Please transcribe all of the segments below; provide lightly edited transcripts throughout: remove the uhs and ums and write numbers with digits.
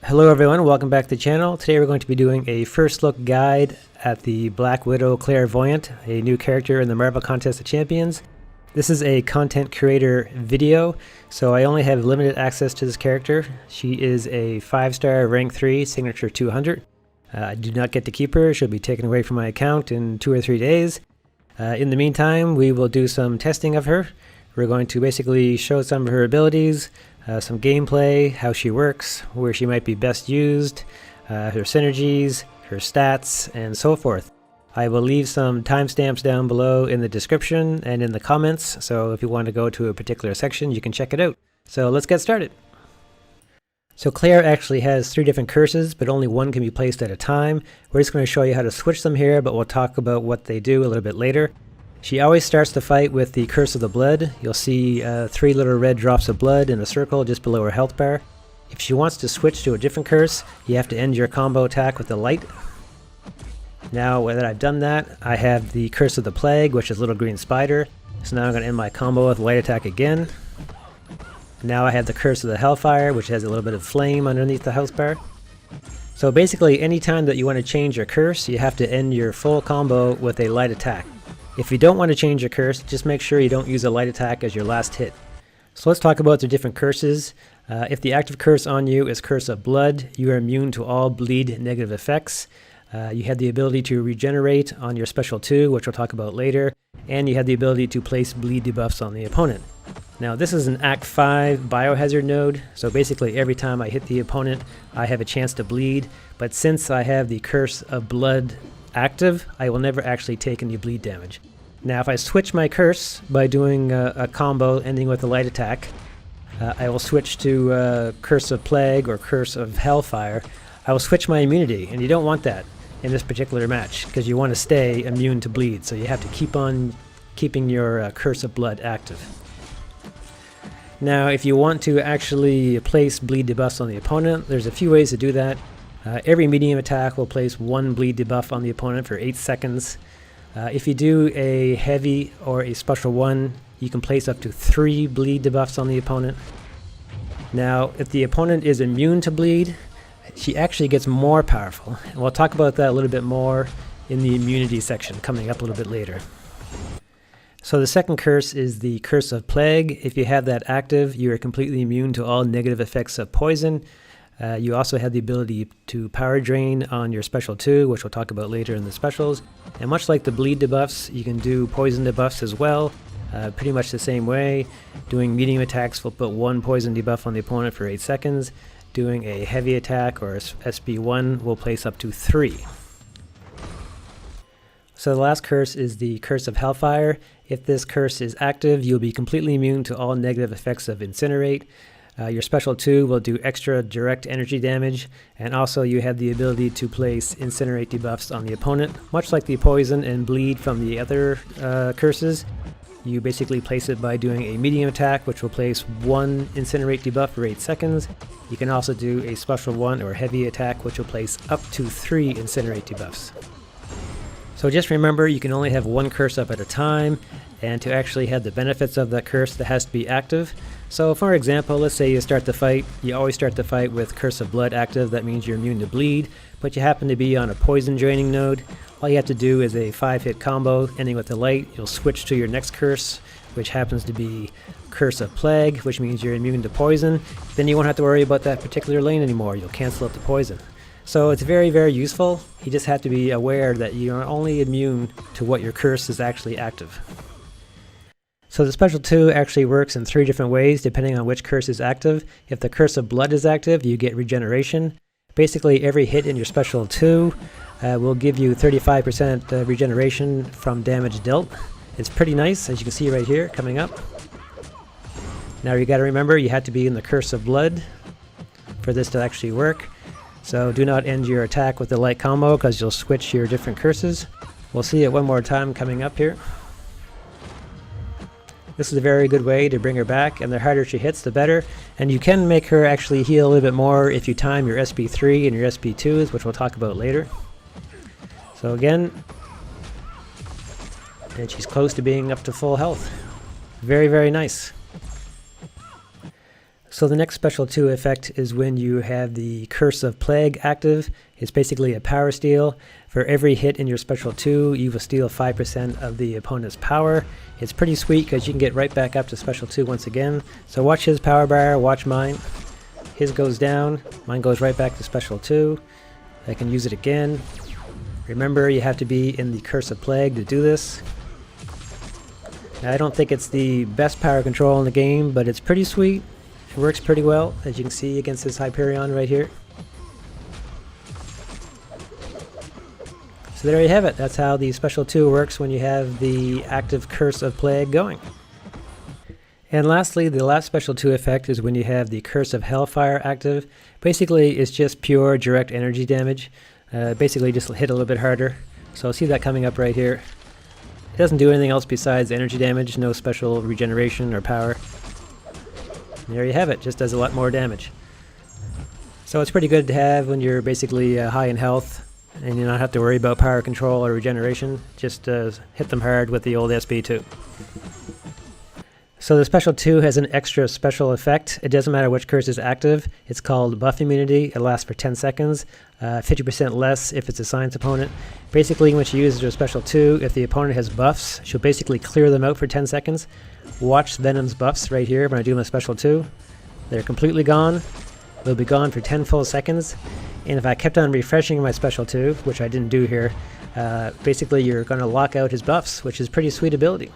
Hello everyone, welcome back to the channel. Today we're going to be doing a first look guide at the Black Widow Claire Voyant, a new character in the Marvel Contest of Champions. This is a content creator video, so I only have limited access to this character. She is a 5-star rank 3 signature 200. I do not get to keep her. She'll be taken away from my account in 2 or 3 days. In the meantime, we will do some testing of her. We're going to basically show some of her abilities, some gameplay, how she works, where she might be best used, her synergies, her stats, and so forth. I will leave some timestamps down below in the description and in the comments, so if you want to go to a particular section, you can check it out. So let's get started. So Claire actually has 3 different curses, but only one can be placed at a time. We're just going to show you how to switch them here, but we'll talk about what they do a little bit later. She always starts the fight with the Curse of the Blood. You'll see 3 little red drops of blood in a circle just below her health bar. If she wants to switch to a different curse, you have to end your combo attack with the light. Now that I've done that, I have the Curse of the Plague, which is Little Green Spider. So now I'm going to end my combo with light attack again. Now I have the Curse of the Hellfire, which has a little bit of flame underneath the health bar. So basically, anytime that you want to change your curse, you have to end your full combo with a light attack. If you don't want to change your curse, just make sure you don't use a light attack as your last hit. So let's talk about the different curses. If the active curse on you is Curse of Blood, you are immune to all bleed negative effects. You have the ability to regenerate on your special 2, which we'll talk about later, and you have the ability to place bleed debuffs on the opponent. Now this is an Act 5 biohazard node, so basically every time I hit the opponent, I have a chance to bleed, but since I have the Curse of Blood active, I will never actually take any bleed damage. Now if I switch my curse by doing a combo ending with a light attack, I will switch to Curse of Plague or Curse of Hellfire. I will switch my immunity, and you don't want that in this particular match because you want to stay immune to bleed, so you have to keep on keeping your Curse of Blood active. Now if you want to actually place bleed debuffs on the opponent, there's a few ways to do that. Every medium attack will place 1 bleed debuff on the opponent for 8 seconds. If you do a heavy or a special 1, you can place up to 3 bleed debuffs on the opponent. Now, if the opponent is immune to bleed, she actually gets more powerful. And we'll talk about that a little bit more in the immunity section coming up a little bit later. So the second curse is the Curse of Plague. If you have that active, you are completely immune to all negative effects of poison. You also have the ability to power drain on your special 2, which we'll talk about later in the specials. And much like the bleed debuffs, you can do poison debuffs as well, pretty much the same way. Doing medium attacks will put 1 poison debuff on the opponent for 8 seconds. Doing a heavy attack or SB1 will place up to 3. So the last curse is the Curse of Hellfire. If this curse is active, you'll be completely immune to all negative effects of Incinerate. Your special 2 will do extra direct energy damage, and also you have the ability to place Incinerate debuffs on the opponent. Much like the poison and bleed from the other curses, you basically place it by doing a medium attack, which will place 1 Incinerate debuff for 8 seconds. You can also do a special 1 or heavy attack, which will place up to 3 Incinerate debuffs. So just remember, you can only have 1 curse up at a time, and to actually have the benefits of that curse, that has to be active. So for example, let's say you start the fight, you always start the fight with Curse of Blood active, that means you're immune to bleed, but you happen to be on a poison draining node. All you have to do is a 5-hit combo ending with the light. You'll switch to your next curse, which happens to be Curse of Plague, which means you're immune to poison. Then you won't have to worry about that particular lane anymore. You'll cancel out the poison. So it's very, very useful. You just have to be aware that you're only immune to what your curse is actually active. So the special 2 actually works in 3 different ways depending on which curse is active. If the Curse of Blood is active, you get Regeneration. Basically every hit in your special 2 will give you 35% regeneration from damage dealt. It's pretty nice, as you can see right here coming up. Now you got to remember, you have to be in the Curse of Blood for this to actually work. So do not end your attack with the light combo because you'll switch your different curses. We'll see it one more time coming up here. This is a very good way to bring her back, and the harder she hits, the better. And you can make her actually heal a little bit more if you time your SB3 and your SB2s, which we'll talk about later. So again, and she's close to being up to full health. Very, very nice. So the next special 2 effect is when you have the Curse of Plague active. It's basically a power steal. For every hit in your special 2, you will steal 5% of the opponent's power. It's pretty sweet because you can get right back up to special 2 once again. So watch his power bar, watch mine. His goes down, mine goes right back to special 2. I can use it again. Remember, you have to be in the Curse of Plague to do this. Now, I don't think it's the best power control in the game, but it's pretty sweet. It works pretty well, as you can see against this Hyperion right here. So there you have it. That's how the special 2 works when you have the active Curse of Plague going. And lastly, the last special 2 effect is when you have the Curse of Hellfire active. Basically, it's just pure direct energy damage. Basically just hit a little bit harder. So see that coming up right here. It doesn't do anything else besides energy damage, no special regeneration or power. And there you have it, just does a lot more damage. So it's pretty good to have when you're basically high in health and you don't have to worry about power control or regeneration. Just hit them hard with the old SB2. So the special 2 has an extra special effect. It doesn't matter which curse is active. It's called buff immunity. It lasts for 10 seconds, 50% less if it's a science opponent. Basically, when she uses her special 2, if the opponent has buffs, she'll basically clear them out for 10 seconds. Watch Venom's buffs right here when I do my special 2. They're completely gone. They'll be gone for 10 full seconds. And if I kept on refreshing my special 2, which I didn't do here, basically you're going to lock out his buffs, which is pretty sweet ability.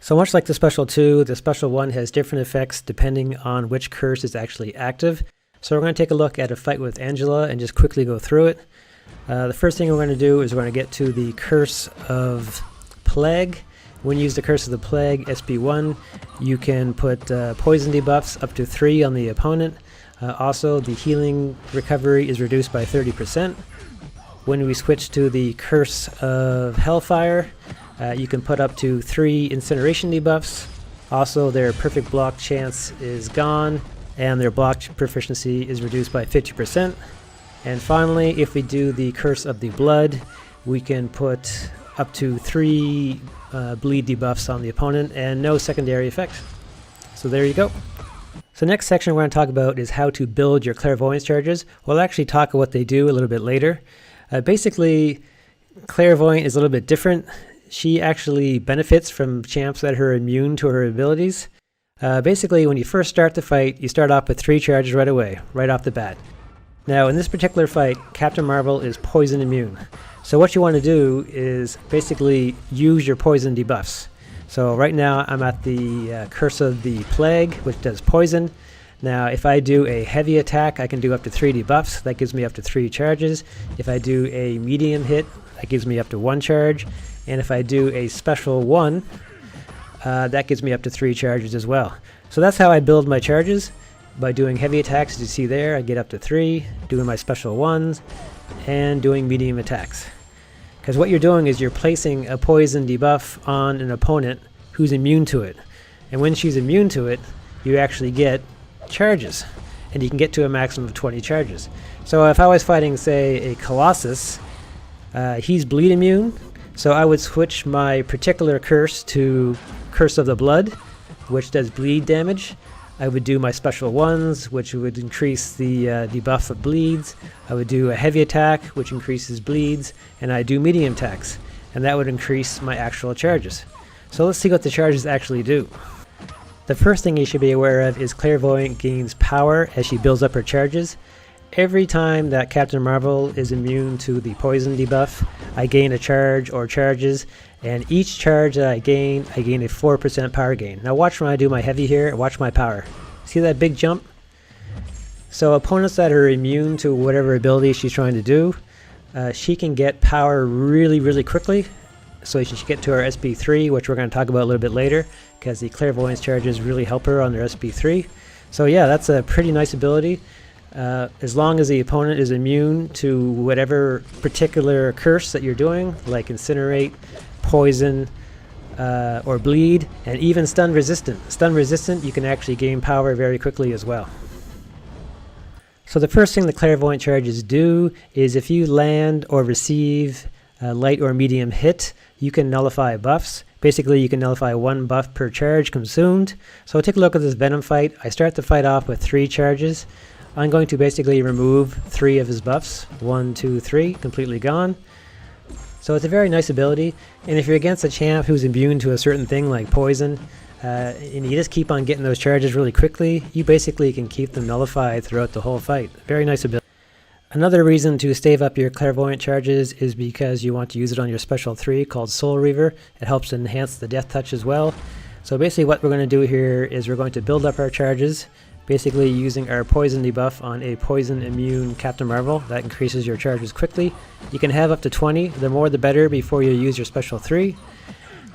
So much like the special 2, the special 1 has different effects depending on which curse is actually active. So we're going to take a look at a fight with Angela and just quickly go through it. The first thing we're going to do is we're going to get to the Curse of Plague. When you use the Curse of the Plague, SB1, you can put poison debuffs up to 3 on the opponent. Also, the healing recovery is reduced by 30%. When we switch to the Curse of Hellfire, you can put up to 3 incineration debuffs. Also, their perfect block chance is gone, and their block proficiency is reduced by 50%. And finally, if we do the Curse of the Blood, we can put up to 3 bleed debuffs on the opponent and no secondary effect. So there you go. So next section we're going to talk about is how to build your Clairvoyance Charges. We'll actually talk about what they do a little bit later. Basically, Clairvoyant is a little bit different. She actually benefits from champs that are immune to her abilities. Basically, when you first start the fight, you start off with 3 charges right away, right off the bat. Now, in this particular fight, Captain Marvel is poison immune. So what you want to do is basically use your poison debuffs. So right now, I'm at the Curse of the Plague, which does poison. Now, if I do a heavy attack, I can do up to 3 debuffs. That gives me up to 3 charges. If I do a medium hit, that gives me up to 1 charge. And if I do a special 1, that gives me up to 3 charges as well. So that's how I build my charges. By doing heavy attacks, as you see there, I get up to 3, doing my special 1s, and doing medium attacks. Because what you're doing is you're placing a poison debuff on an opponent who's immune to it. And when she's immune to it, you actually get charges. And you can get to a maximum of 20 charges. So if I was fighting, say, a Colossus, he's bleed immune. So I would switch my particular curse to Curse of the Blood, which does bleed damage. I would do my special 1s, which would increase the debuff of bleeds. I would do a heavy attack, which increases bleeds, and I do medium attacks, and that would increase my actual charges. So let's see what the charges actually do. The first thing you should be aware of is Clairvoyant gains power as she builds up her charges. Every time that Captain Marvel is immune to the poison debuff, I gain a charge or charges, and each charge that I gain a 4% power gain. Now watch when I do my heavy here, watch my power. See that big jump? So opponents that are immune to whatever ability she's trying to do, she can get power really quickly. So she should get to her SB3, which we're going to talk about a little bit later, because the Clairvoyance Charges really help her on their SB3. So yeah, that's a pretty nice ability. As long as the opponent is immune to whatever particular curse that you're doing, like Incinerate, Poison, or Bleed, and even Stun Resistant. Stun Resistant, you can actually gain power very quickly as well. So the first thing the Clairvoyant Charges do is if you land or receive a light or medium hit, you can nullify buffs. Basically, you can nullify 1 buff per charge consumed. So take a look at this Venom fight. I start the fight off with 3 charges. I'm going to basically remove 3 of his buffs. 1, 2, 3, completely gone. So it's a very nice ability, and if you're against a champ who's immune to a certain thing like poison, and you just keep on getting those charges really quickly, you basically can keep them nullified throughout the whole fight. Very nice ability. Another reason to stave up your Clairvoyant Charges is because you want to use it on your special 3 called Soul Reaver. It helps enhance the death touch as well. So basically what we're going to do here is we're going to build up our charges, basically using our poison debuff on a poison immune Captain Marvel. That increases your charges quickly. You can have up to 20, the more the better before you use your special 3.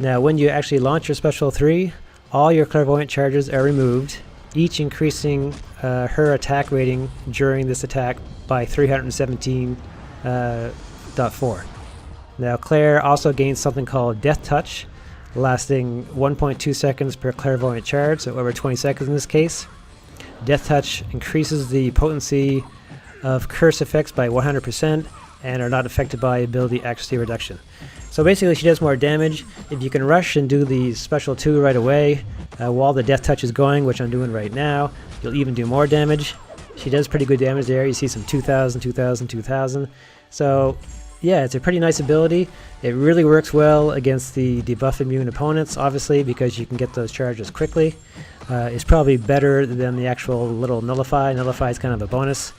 Now when you actually launch your special 3, all your Clairvoyant Charges are removed, each increasing her attack rating during this attack by 317.4. Now Claire also gains something called Death Touch, lasting 1.2 seconds per Clairvoyant Charge, so over 20 seconds in this case. Death Touch increases the potency of curse effects by 100% and are not affected by ability accuracy reduction. So basically she does more damage. If you can rush and do the special 2 right away while the Death Touch is going, which I'm doing right now, you'll even do more damage. She does pretty good damage there. You see some 2,000, 2,000, 2,000. So yeah, it's a pretty nice ability. It really works well against the debuff immune opponents, obviously, because you can get those charges quickly. It's probably better than the actual little nullify. Nullify is kind of a bonus.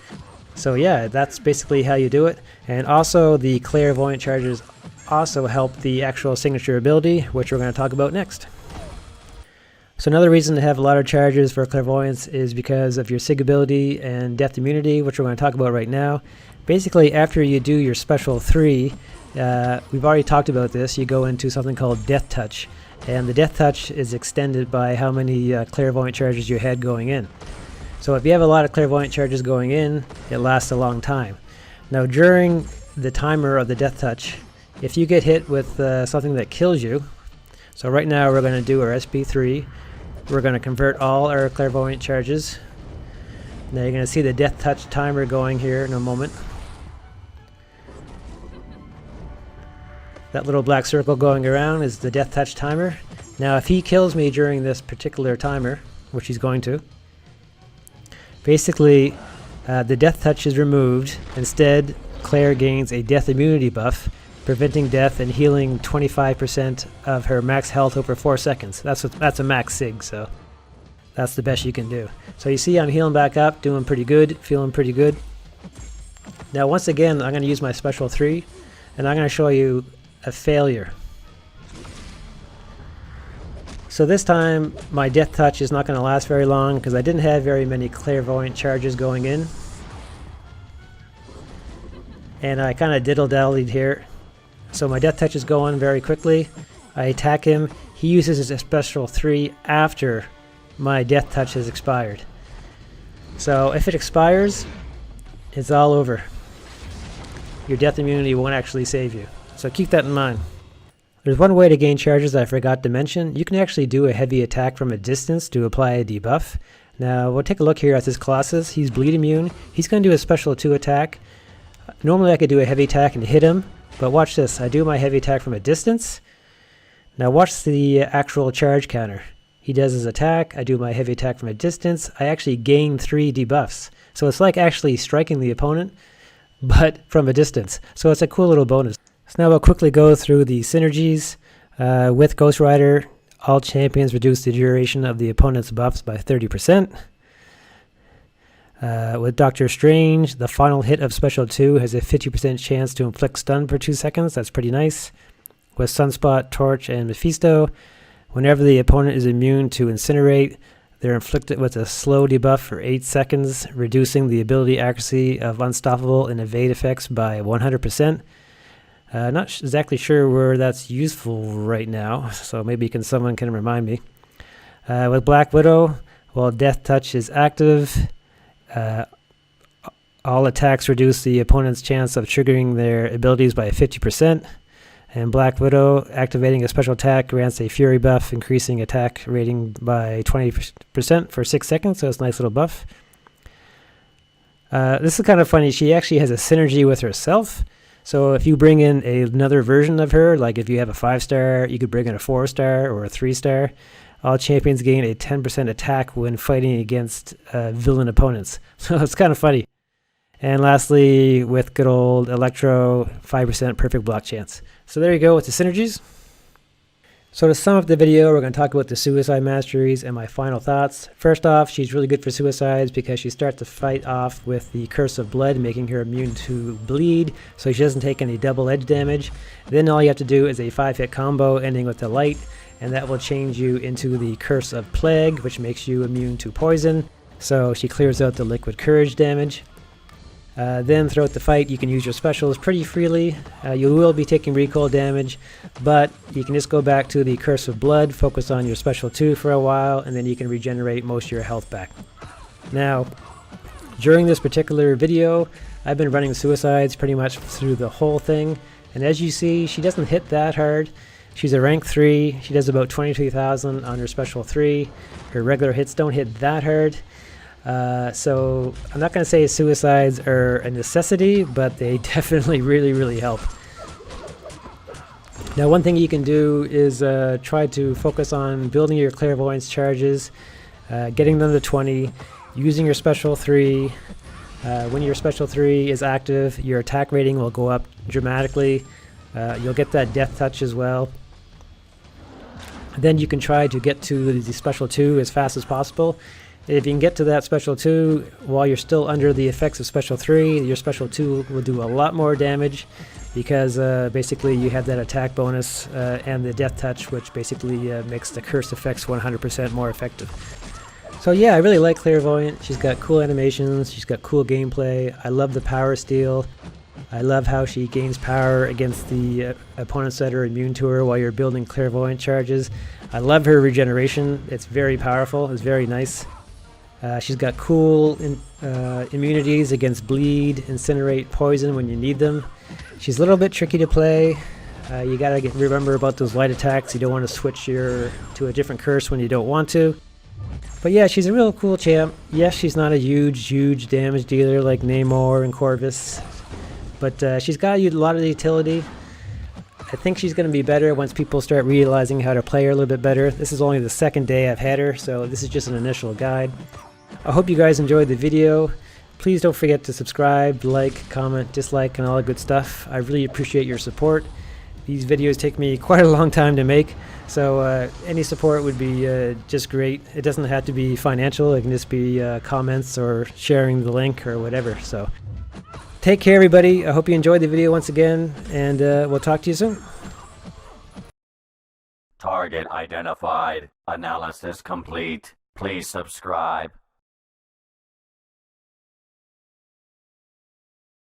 So yeah, that's basically how you do it. And also the Clairvoyant Charges also help the actual signature ability, which we're going to talk about next. So another reason to have a lot of charges for Clairvoyance is because of your SIG ability and death immunity, which we're going to talk about right now. Basically, after you do your special 3, we've already talked about this, you go into something called Death Touch. And the Death Touch is extended by how many Clairvoyant Charges you had going in. So if you have a lot of Clairvoyant Charges going in, it lasts a long time. Now during the timer of the Death Touch, if you get hit with something that kills you, so right now we're going to do our SP3, we're going to convert all our Clairvoyant Charges. Now you're going to see the Death Touch timer going here in a moment. That little black circle going around is the Death Touch timer. Now if he kills me during this particular timer, which he's going to, basically the Death Touch is removed. Instead, Claire gains a death immunity buff, preventing death and healing 25% of her max health over 4 seconds. That's a max SIG, so that's the best you can do. So you see I'm healing back up, doing pretty good, feeling pretty good. Now once again, I'm going to use my special 3, and I'm going to show you a failure. So this time my Death Touch is not going to last very long because I didn't have very many Clairvoyant Charges going in. And I kind of diddle-dallied here. So my Death Touch is going very quickly. I attack him. He uses his special 3 after my Death Touch has expired. So if it expires, it's all over. Your death immunity won't actually save you. So keep that in mind. There's one way to gain charges I forgot to mention. You can actually do a heavy attack from a distance to apply a debuff. Now we'll take a look here at this Colossus. He's bleed immune. He's going to do a special 2 attack. Normally I could do a heavy attack and hit him, but watch this. I do my heavy attack from a distance. Now watch the actual charge counter. He does his attack. I do my heavy attack from a distance. I actually gain 3 debuffs. So it's like actually striking the opponent, but from a distance. So it's a cool little bonus. So now we'll quickly go through the synergies. With Ghost Rider, all champions reduce the duration of the opponent's buffs by 30%. With Doctor Strange, the final hit of Special 2 has a 50% chance to inflict stun for 2 seconds. That's pretty nice. With Sunspot, Torch, and Mephisto, whenever the opponent is immune to Incinerate, they're inflicted with a slow debuff for 8 seconds, reducing the ability accuracy of Unstoppable and Evade effects by 100%. Not exactly sure where that's useful right now, so maybe someone can remind me. With Black Widow, while Death Touch is active, all attacks reduce the opponent's chance of triggering their abilities by 50%. And Black Widow, activating a special attack, grants a Fury buff, increasing attack rating by 20% for 6 seconds, so it's a nice little buff. This is kind of funny. She actually has a synergy with herself. So if you bring in another version of her, like if you have a 5-star, you could bring in a 4-star or a 3-star. All champions gain a 10% attack when fighting against villain opponents. So it's kind of funny. And lastly, with good old Electro, 5% perfect block chance. So there you go with the synergies. So to sum up the video, we're going to talk about the suicide masteries and my final thoughts. First off, she's really good for suicides because she starts to fight off with the Curse of Blood, making her immune to bleed, so she doesn't take any double edge damage. Then all you have to do is a 5-hit combo ending with the light, and that will change you into the Curse of Plague, which makes you immune to poison. So she clears out the liquid courage damage. Then throughout the fight you can use your specials pretty freely. You will be taking recoil damage, but you can just go back to the Curse of Blood, focus on your special 2 for a while, and then you can regenerate most of your health back. Now, during this particular video, I've been running suicides pretty much through the whole thing, and as you see, she doesn't hit that hard. She's a rank 3, she does about 22,000 on her special 3. Her regular hits don't hit that hard. So I'm not going to say suicides are a necessity, but they definitely really help. Now one thing you can do is try to focus on building your Clairvoyance Charges, getting them to 20, using your special 3. When your special 3 is active, your attack rating will go up dramatically. You'll get that death touch as well. Then you can try to get to the special 2 as fast as possible. If you can get to that special 2 while you're still under the effects of special 3, your special 2 will do a lot more damage because basically you have that attack bonus and the death touch, which basically makes the curse effects 100% more effective. So yeah, I really like Clairvoyant. She's got cool animations, she's got cool gameplay. I love the power steal. I love how she gains power against the opponents that are immune to her while you're building Clairvoyant Charges. I love her regeneration. It's very powerful, it's very nice. She's got cool immunities against bleed, incinerate, poison when you need them. She's a little bit tricky to play. You gotta remember about those light attacks. You don't want to switch to a different curse when you don't want to. But yeah, she's a real cool champ. Yes, she's not a huge damage dealer like Namor and Corvus, but she's got a lot of utility. I think she's going to be better once people start realizing how to play her a little bit better. This is only the second day I've had her, so this is just an initial guide. I hope you guys enjoyed the video. Please don't forget to subscribe, like, comment, dislike, and all that good stuff. I really appreciate your support. These videos take me quite a long time to make, so any support would be just great. It doesn't have to be financial, it can just be comments or sharing the link or whatever. So take care everybody, I hope you enjoyed the video once again, and we'll talk to you soon. Target identified. Analysis complete. Please subscribe.